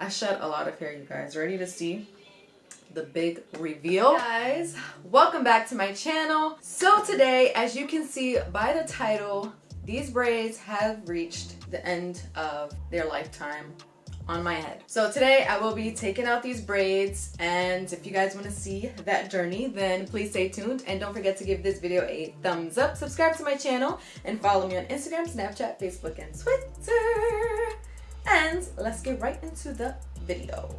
I shed a lot of hair, you guys. Ready to see the big reveal? Guys, welcome back to my channel. So today, as you can see by the title, these braids have reached the end of their lifetime on my head. So today I will be taking out these braids, and if you guys want to see that journey, then please stay tuned and don't forget to give this video a thumbs up, subscribe to my channel, and follow me on Instagram, Snapchat, Facebook, and Twitter. And let's get right into the video.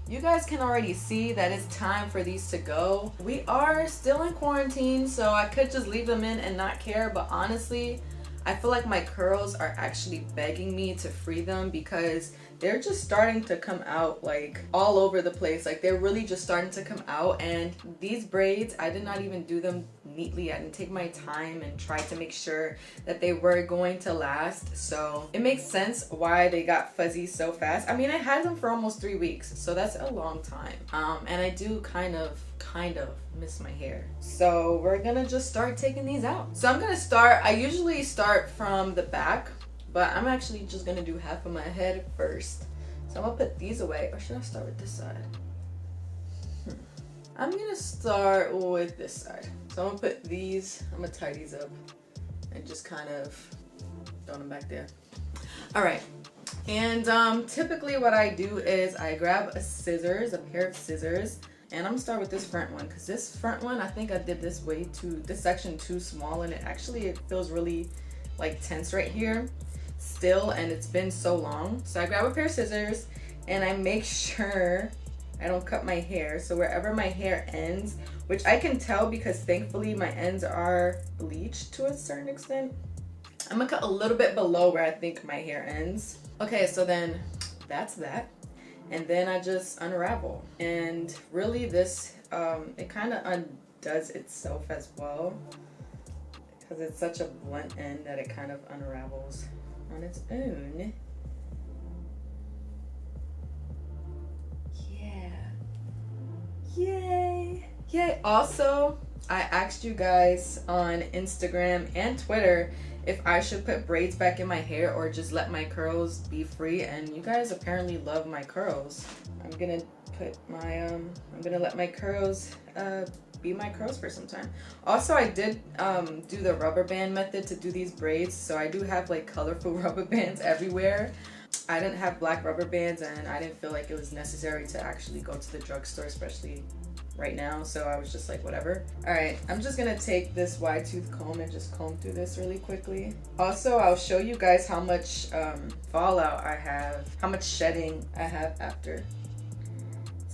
You guys can already see that it's time for these to go. We are still in quarantine, so I could just leave them in and not care, but honestly, I feel like my curls are actually begging me to free them because they're just starting to come out like all over the place. Like they're really just starting to come out, and these braids, I did not even do them neatly. I didn't take my time and try to make sure that they were going to last. So it makes sense why they got fuzzy so fast. I mean, I had them for almost 3 weeks, so that's a long time. And I do kind of miss my hair. So we're gonna just start taking these out. So I'm gonna start, I usually start from the back, but I'm actually just gonna do half of my head first. So I'm gonna put these away, or should I start with this side? I'm gonna start with this side. So I'm gonna put these, I'm gonna tie these up and just kind of throw them back there. All right, and typically what I do is I grab a pair of scissors, and I'm gonna start with this front one, because this front one, I think I did this this section too small, and it feels really like tense right here still, and it's been so long. So I grab a pair of scissors and I make sure I don't cut my hair. So wherever my hair ends, which I can tell because thankfully my ends are bleached to a certain extent, I'm gonna cut a little bit below where I think my hair ends. Okay, so then that's that. And then I just unravel, and really this it kind of undoes itself as well, because it's such a blunt end that it kind of unravels on its own. Yeah, yay. Also, I asked you guys on Instagram and Twitter if I should put braids back in my hair or just let my curls be free, and you guys apparently love my curls. I'm gonna let my curls be my curls for some time. Also, I did do the rubber band method to do these braids, so I do have like colorful rubber bands everywhere. I didn't have black rubber bands, and I didn't feel like it was necessary to actually go to the drugstore, especially right now, so I was just like, whatever. All right, I'm just gonna take this wide tooth comb and just comb through this really quickly. Also, I'll show you guys how much fallout I have, how much shedding I have after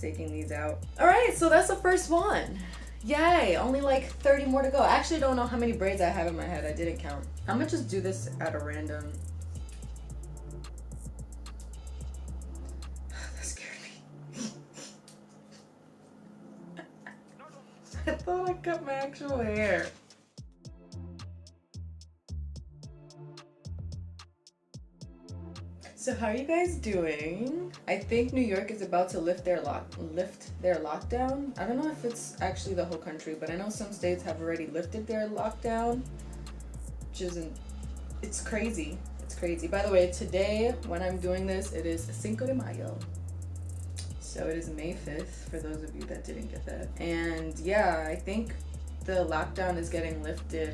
taking these out. All right, so that's the first one. Yay, only like 30 more to go. I actually don't know how many braids I have in my head. I didn't count. I'm gonna just do this at a random. I thought I cut my actual hair. So how are you guys doing? I think New York is about to lift their lockdown. I don't know if it's actually the whole country, but I know some states have already lifted their lockdown, which isn't, it's crazy. It's crazy. By the way, today when I'm doing this, it is Cinco de Mayo. So it is May 5th, for those of you that didn't get that. And yeah, I think the lockdown is getting lifted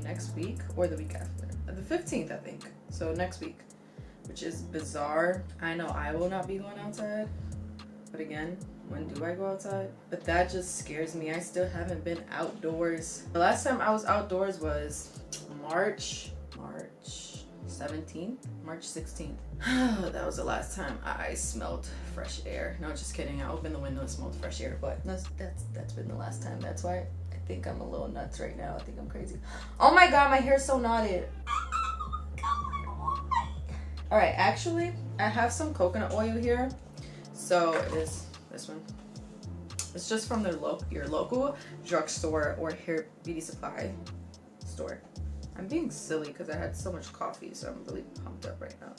next week or the week after. The 15th, I think. So next week, which is bizarre. I know I will not be going outside, but again, when do I go outside? But that just scares me. I still haven't been outdoors. The last time I was outdoors was March 17th, March 16th. That was the last time I smelled fresh air. No, just kidding. I opened the window and smelled fresh air, but that's been the last time. That's why I think I'm a little nuts right now. I think I'm crazy. Oh my god, my hair's so knotted. All right, actually, I have some coconut oil here. So it is this one. It's just from your local drugstore or hair beauty supply store. I'm being silly because I had so much coffee, so I'm really pumped up right now.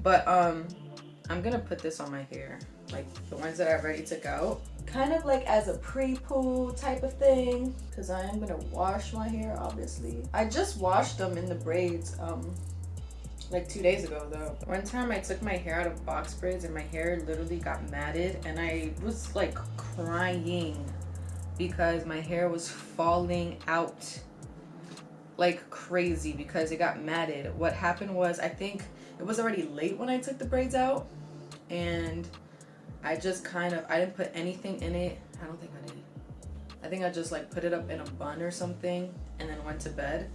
But I'm gonna put this on my hair, like the ones that I already took out, kind of like as a pre-poo type of thing, because I am gonna wash my hair, obviously. I just washed them in the braids like 2 days ago though. One time I took my hair out of box braids and my hair literally got matted, and I was like crying because my hair was falling out like crazy because it got matted. What happened was, I think it was already late when I took the braids out, and I just I didn't put anything in it. I don't think I did. I think I just like put it up in a bun or something and then went to bed.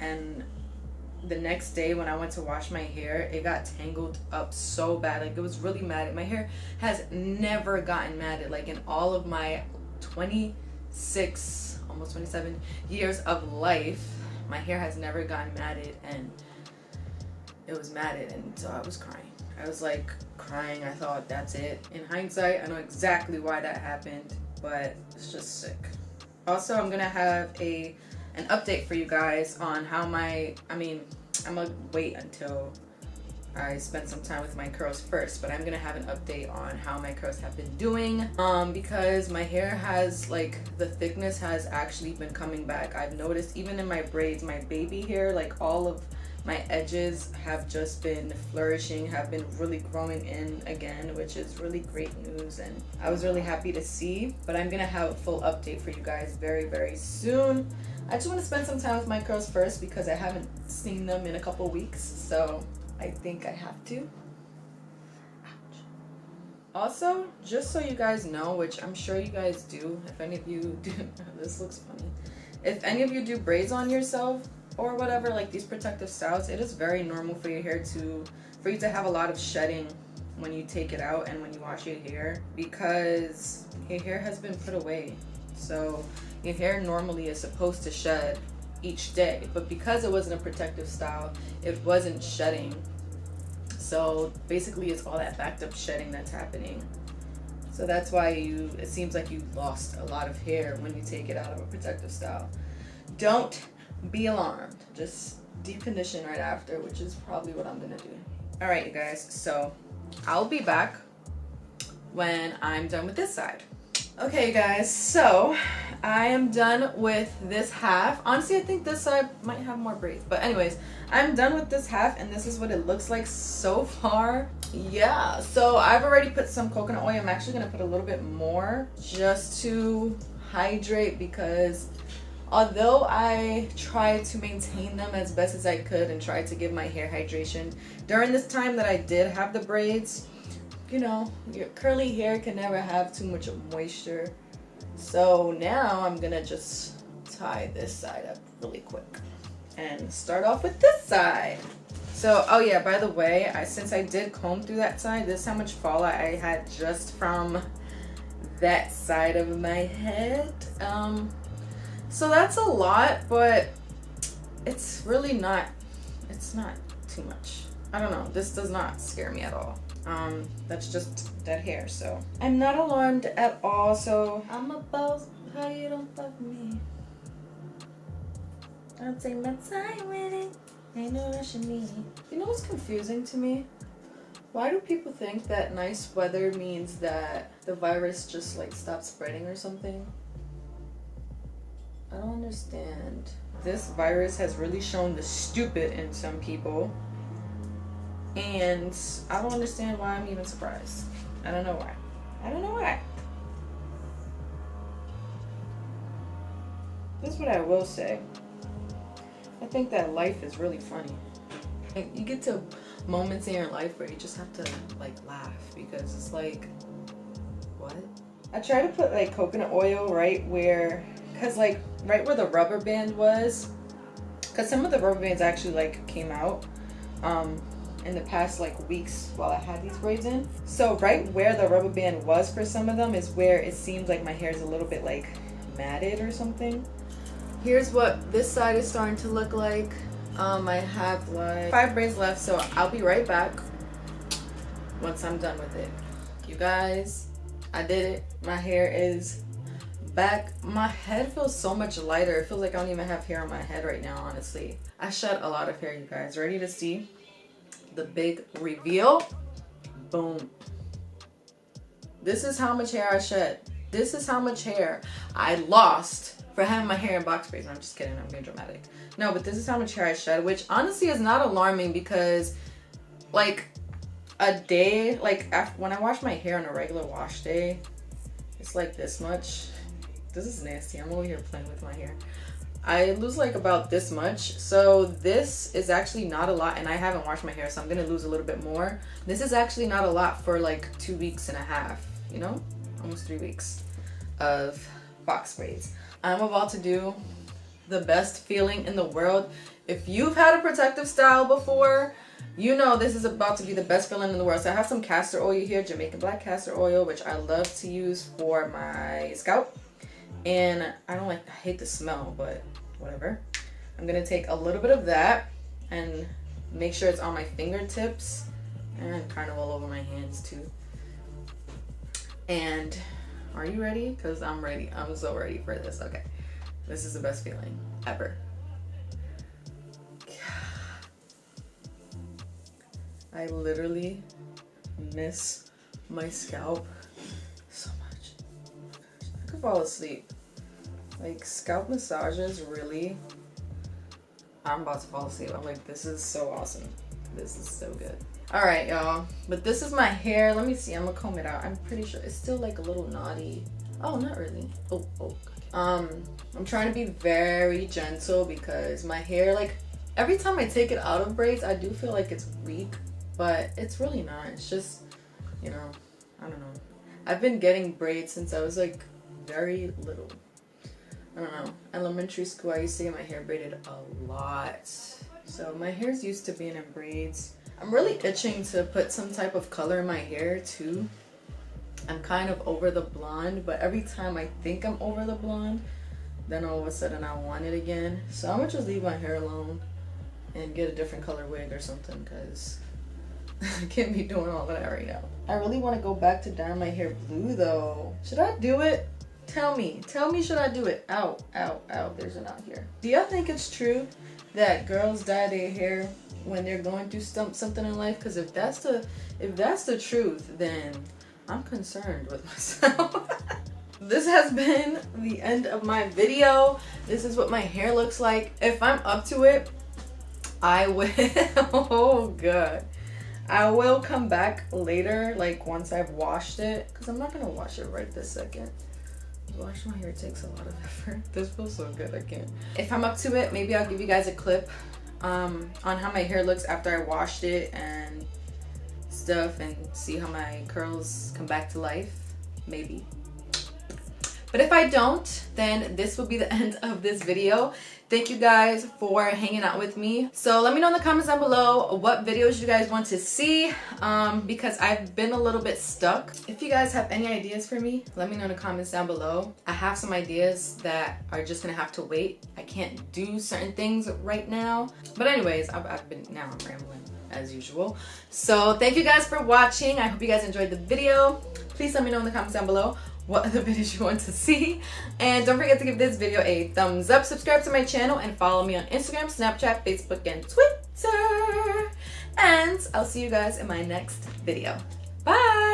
And the next day when I went to wash my hair, it got tangled up so bad. Like, it was really matted. My hair has never gotten matted. Like, in all of my 26, almost 27 years of life, my hair has never gotten matted, and it was matted, and so I was crying. I was like crying. I thought, that's it. In hindsight, I know exactly why that happened, but it's just sick. Also, I'm gonna have an update for you guys on how I'm gonna wait until I spend some time with my curls first, but I'm gonna have an update on how my curls have been doing, because my hair has, like, the thickness has actually been coming back. I've noticed even in my braids, my baby hair, like all of my edges have just been flourishing, have been really growing in again, which is really great news, and I was really happy to see. But I'm gonna have a full update for you guys very, very soon. I just want to spend some time with my curls first because I haven't seen them in a couple weeks, so I think I have to. Ouch. Also, just so you guys know, which I'm sure you guys do, if any of you do, this looks funny. If any of you do braids on yourself or whatever, like these protective styles, it is very normal for your hair for you to have a lot of shedding when you take it out and when you wash your hair, because your hair has been put away. So your hair normally is supposed to shed each day, but because it wasn't a protective style, it wasn't shedding. So basically it's all that backed up shedding that's happening. So that's why it seems like you lost a lot of hair when you take it out of a protective style. Don't be alarmed. Just deep condition right after, which is probably what I'm gonna do. All right, you guys, so I'll be back when I'm done with this side. Okay, you guys, so I am done with this half. Honestly, I think this side might have more braids, but anyways, I'm done with this half, and this is what it looks like so far. Yeah, so I've already put some coconut oil. I'm actually gonna put a little bit more just to hydrate, because although I tried to maintain them as best as I could and tried to give my hair hydration during this time that I did have the braids, you know, your curly hair can never have too much moisture. So now I'm gonna just tie this side up really quick and start off with this side. So, oh yeah, by the way, since I did comb through that side, this is how much fallout I had just from that side of my head. So that's a lot, but it's really not, it's not too much. I don't know, this does not scare me at all. That's just dead hair, so I'm not alarmed at all. So I'm a boss, how you don't fuck me. I'll take my time with it, ain't no rushing me. You know what's confusing to me? Why do people think that nice weather means that the virus just like stops spreading or something? I don't understand. This virus has really shown the stupid in some people, and I don't understand why I'm even surprised. I don't know why. I don't know why. This is what I will say. I think that life is really funny. You get to moments in your life where you just have to like laugh, because it's like, what? I try to put like coconut oil right where, cause like right where the rubber band was, cause some of the rubber bands actually like came out in the past like weeks while I had these braids in. So right where the rubber band was for some of them is where it seems like my hair is a little bit like matted or something. Here's what this side is starting to look like. I have like 5 braids left, so I'll be right back once I'm done with it. You guys, I did it. My hair is back. My head feels so much lighter. It feels like I don't even have hair on my head right now, honestly. I shed a lot of hair, you guys. Ready to see the big reveal? Boom. This is how much hair I shed. This is how much hair I lost for having my hair in box braids. No, I'm just kidding, I'm being dramatic. No, but this is how much hair I shed, which honestly is not alarming because like a day, like when I wash my hair on a regular wash day, it's like this much. This is nasty. I'm over here playing with my hair. I lose like about this much. So this is actually not a lot, and I haven't washed my hair, so I'm gonna lose a little bit more. This is actually not a lot for like 2.5 weeks, you know, almost 3 weeks of box braids. I'm about to do the best feeling in the world. If you've had a protective style before, you know this is about to be the best feeling in the world. So I have some castor oil here, Jamaican black castor oil, which I love to use for my scalp. And I hate the smell, but whatever. I'm gonna take a little bit of that and make sure it's on my fingertips and kind of all over my hands too. And are you ready? Because I'm ready. I'm so ready for this. Okay. This is the best feeling ever. I literally miss my scalp so much. I could fall asleep. Like, scalp massages, really. I'm about to fall asleep. I'm like, this is so awesome. This is so good. All right, y'all. But this is my hair. Let me see. I'm gonna comb it out. I'm pretty sure it's still like a little knotty. Oh, not really. Oh. I'm trying to be very gentle because my hair, like, every time I take it out of braids, I do feel like it's weak. But it's really not. It's just, you know, I don't know. I've been getting braids since I was like very little. I don't know. Elementary school, I used to get my hair braided a lot. So my hair's used to being in braids. I'm really itching to put some type of color in my hair too. I'm kind of over the blonde, but every time I think I'm over the blonde, then all of a sudden I want it again. So I'm gonna just leave my hair alone and get a different color wig or something, because I can't be doing all of that right now. I really want to go back to dyeing my hair blue though. Should I do it? Tell me, should I do it? Ow, there's a knot here. Do y'all think it's true that girls dye their hair when they're going through something in life? Because if that's the truth, then I'm concerned with myself. This has been the end of my video. This is what my hair looks like. If I'm up to it, I will, oh god. I will come back later, like once I've washed it, because I'm not gonna wash it right this second. Washing my hair takes a lot of effort. This feels so good, I can't. If I'm up to it, maybe I'll give you guys a clip on how my hair looks after I washed it and stuff, and see how my curls come back to life, maybe. But if I don't, then this will be the end of this video. Thank you guys for hanging out with me. So let me know in the comments down below what videos you guys want to see, because I've been a little bit stuck. If you guys have any ideas for me, let me know in the comments down below. I have some ideas that are just gonna have to wait. I can't do certain things right now. But anyways, now I'm rambling as usual. So thank you guys for watching. I hope you guys enjoyed the video. Please let me know in the comments down below what other videos you want to see, and don't forget to give this video a thumbs up, subscribe to my channel, and follow me on Instagram, Snapchat, Facebook, and Twitter. And I'll see you guys in my next video. Bye.